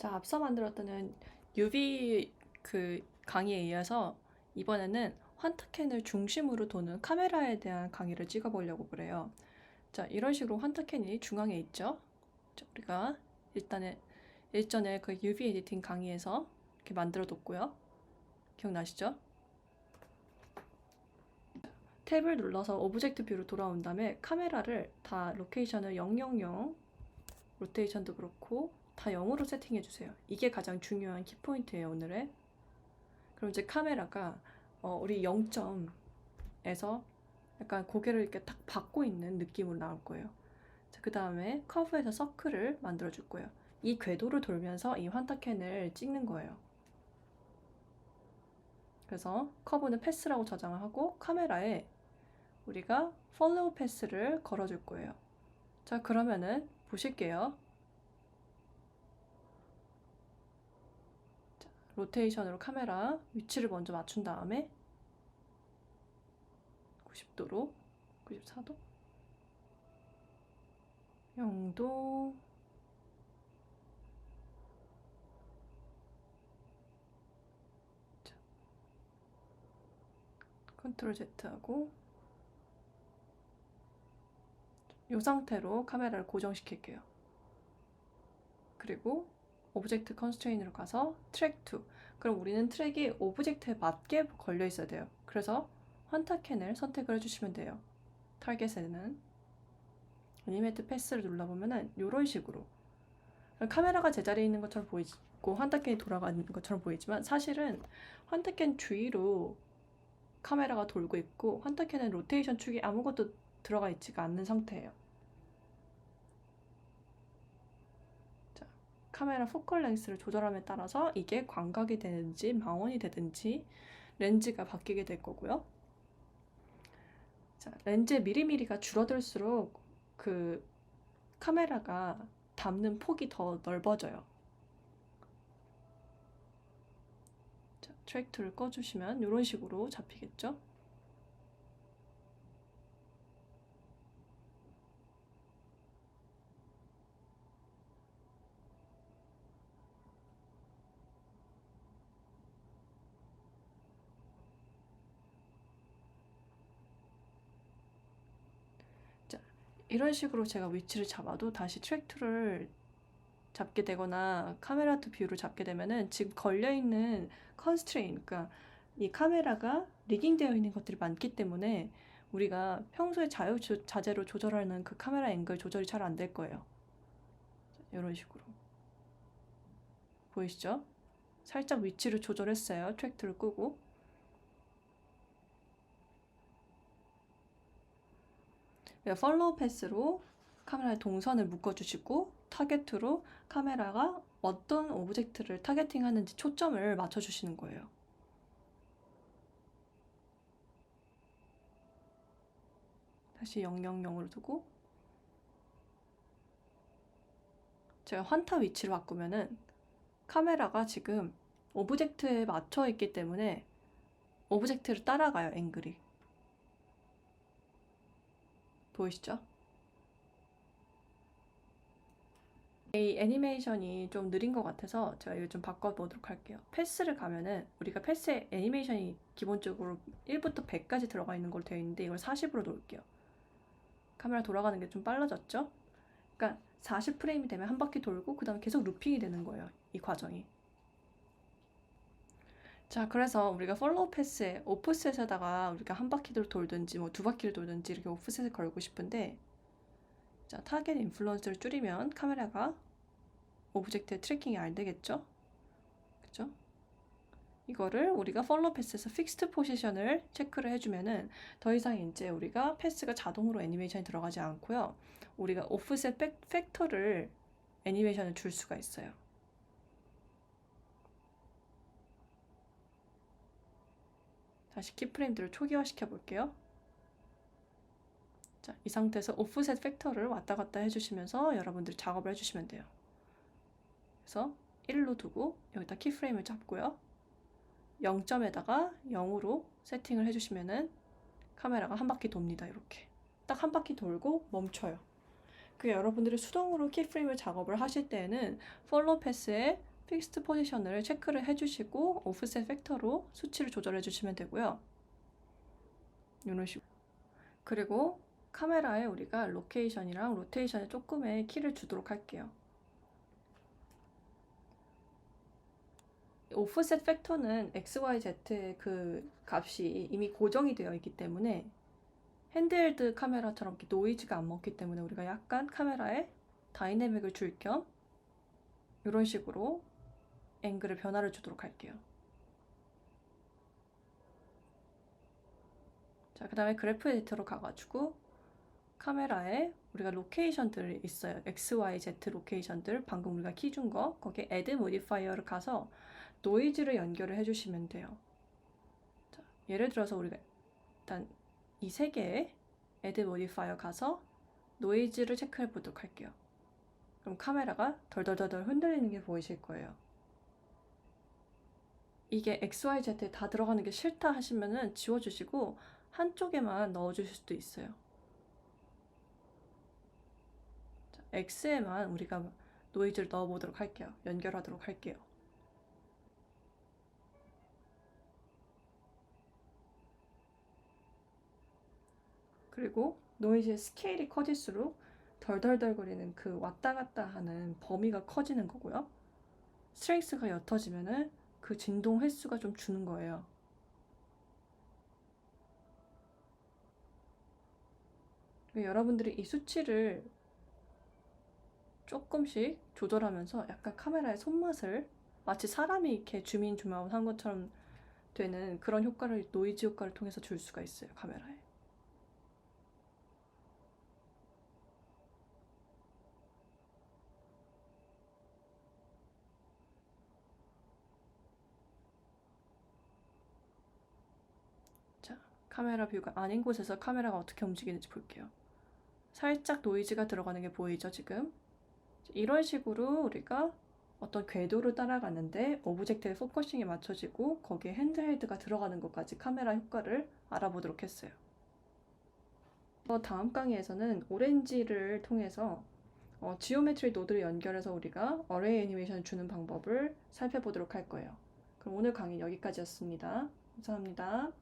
자, 앞서 만들었던 UV 강의에 이어서 이번에는 환타캔을 중심으로 도는 카메라에 대한 강의를 찍어보려고 그래요. 자, 이런 식으로 환타캔이 중앙에 있죠. 자, 우리가 일단은 일전에 그 UV 에디팅 강의에서 이렇게 만들어 뒀고요. 기억나시죠? 탭을 눌러서 오브젝트 뷰로 돌아온 다음에 카메라를 다 로케이션을 000, 로테이션도 그렇고 다 0으로 세팅해 주세요. 이게 가장 중요한 키포인트예요, 오늘의. 그럼 이제 카메라가 우리 0점에서 약간 고개를 이렇게 딱 받고 있는 느낌으로 나올 거예요. 자, 그 다음에 커브에서 서클을 만들어 줄 거예요. 이 궤도를 돌면서 이 환타캔을 찍는 거예요. 그래서 커브는 패스라고 저장을 하고 카메라에 우리가 follow 패스를 걸어 줄 거예요. 자, 그러면은 보실게요. 로테이션으로 카메라 위치를 먼저 맞춘 다음에 90도로 94도 0도 컨트롤 Z 하고 이 상태로 카메라를 고정시킬게요. 그리고 오브젝트 컨스트레인으로 가서 트랙 2. 그럼 우리는 트랙이 오브젝트에 맞게 걸려 있어야 돼요. 그래서 환타캔을 선택을 해주시면 돼요. 타겟에는 애니메이트 패스를 눌러보면은 이런 식으로 카메라가 제자리에 있는 것처럼 보이고 환타캔이 돌아가는 것처럼 보이지만 사실은 환타캔 주위로 카메라가 돌고 있고 환타캔은 로테이션 축이 아무것도 들어가 있지가 않는 상태예요. 자, 카메라 포컬 렌스를 조절함에 따라서 이게 광각이 되는지 망원이 되든지 렌즈가 바뀌게 될 거고요. 자, 렌즈의 미리미리가 줄어들수록 그 카메라가 담는 폭이 더 넓어져요. 자, 트랙 툴을 꺼주시면 이런 식으로 잡히겠죠? 자, 이런 식으로 제가 위치를 잡아도 다시 트랙 툴을 잡게 되거나 카메라 투 뷰를 잡게 되면은 지금 걸려있는 컨스트레인, 그러니까 이 카메라가 리깅되어 있는 것들이 많기 때문에 우리가 평소에 자재로 조절하는 그 카메라 앵글 조절이 잘 안 될 거예요. 이런 식으로 보이시죠? 살짝 위치를 조절했어요. 트랙트를 끄고. 팔로우 패스로 카메라의 동선을 묶어주시고 타겟으로 카메라가 어떤 오브젝트를 타겟팅하는지 초점을 맞춰주시는 거예요. 다시 000으로 두고 제가 환타 위치를 바꾸면은 카메라가 지금 오브젝트에 맞춰 있기 때문에 오브젝트를 따라가요, 앵글이. 보이시죠? 이 애니메이션이 좀 느린 것 같아서 제가 이거 좀 바꿔보도록 할게요. 패스를 가면은 우리가 패스에 애니메이션이 기본적으로 1부터 100까지 들어가 있는 걸로 되어 있는데 이걸 40으로 놓을게요. 카메라 돌아가는 게 좀 빨라졌죠? 그러니까 40프레임이 되면 한 바퀴 돌고 그 다음에 계속 루핑이 되는 거예요, 이 과정이. 자, 그래서 우리가 팔로우 패스에 오프셋에다가 우리가 한 바퀴를 돌든지 뭐 두 바퀴를 돌든지 이렇게 오프셋을 걸고 싶은데, 자, 타겟 인플루언스를 줄이면 카메라가 오브젝트의 트래킹이 안 되겠죠? 그죠? 이거를 우리가 팔로우 패스에서 픽스트 포지션을 체크를 해주면은 더 이상 이제 우리가 패스가 자동으로 애니메이션이 들어가지 않고요. 우리가 오프셋 팩터를 애니메이션을 줄 수가 있어요. 다시 키프레임들을 초기화 시켜볼게요. 자, 이 상태에서 오프셋 팩터를 왔다 갔다 해주시면서 여러분들이 작업을 해주시면 돼요. 그래서 1로 두고 여기다 키프레임을 잡고요. 0점에다가 0으로 세팅을 해주시면은 카메라가 한 바퀴 돕니다. 이렇게 딱 한 바퀴 돌고 멈춰요. 그 여러분들이 수동으로 키프레임을 작업을 하실 때에는 팔로우 패스에 픽스트 포지션을 체크를 해주시고 오프셋 팩터로 수치를 조절해 주시면 되고요. 이런 식으로. 그리고 카메라에 우리가 로케이션이랑 로테이션에 조금의 키를 주도록 할게요. 오프셋 팩터는 XYZ의 그 값이 이미 고정이 되어 있기 때문에 핸드헬드 카메라처럼 노이즈가 안 먹기 때문에 우리가 약간 카메라에 다이내믹을 줄 겸 이런 식으로 앵글의 변화를 주도록 할게요. 자, 그 다음에 그래프 에디터로 가가지고 카메라에 우리가 로케이션들이 있어요. XYZ 로케이션들, 방금 우리가 키 준 거, 거기에 Add Modifier를 가서 노이즈를 연결을 해주시면 돼요. 자, 예를 들어서 우리가 일단 이 세 개의 Add Modifier 가서 노이즈를 체크해 보도록 할게요. 그럼 카메라가 덜덜덜덜 흔들리는 게 보이실 거예요. 이게 XYZ에 다 들어가는 게 싫다 하시면은 지워주시고 한쪽에만 넣어주실 수도 있어요. 자, X에만 우리가 노이즈를 넣어보도록 할게요. 연결하도록 할게요. 그리고 노이즈의 스케일이 커질수록 덜덜덜거리는 그 왔다 갔다 하는 범위가 커지는 거고요. 스트렝스가 옅어지면은 그 진동 횟수가 좀 주는 거예요. 여러분들이 이 수치를 조금씩 조절하면서 약간 카메라의 손맛을 마치 사람이 이렇게 줌인 줌아웃 한 것처럼 되는 그런 효과를 노이즈 효과를 통해서 줄 수가 있어요, 카메라에. 자, 카메라 뷰가 아닌 곳에서 카메라가 어떻게 움직이는지 볼게요. 살짝 노이즈가 들어가는 게 보이죠, 지금? 이런 식으로 우리가 어떤 궤도를 따라가는데 오브젝트의 포커싱이 맞춰지고 거기에 핸드헬드가 들어가는 것까지 카메라 효과를 알아보도록 했어요. 다음 강의에서는 오렌지를 통해서 지오메트리 노드를 연결해서 우리가 어레이 애니메이션을 주는 방법을 살펴보도록 할 거예요. 그럼 오늘 강의 여기까지였습니다. 감사합니다.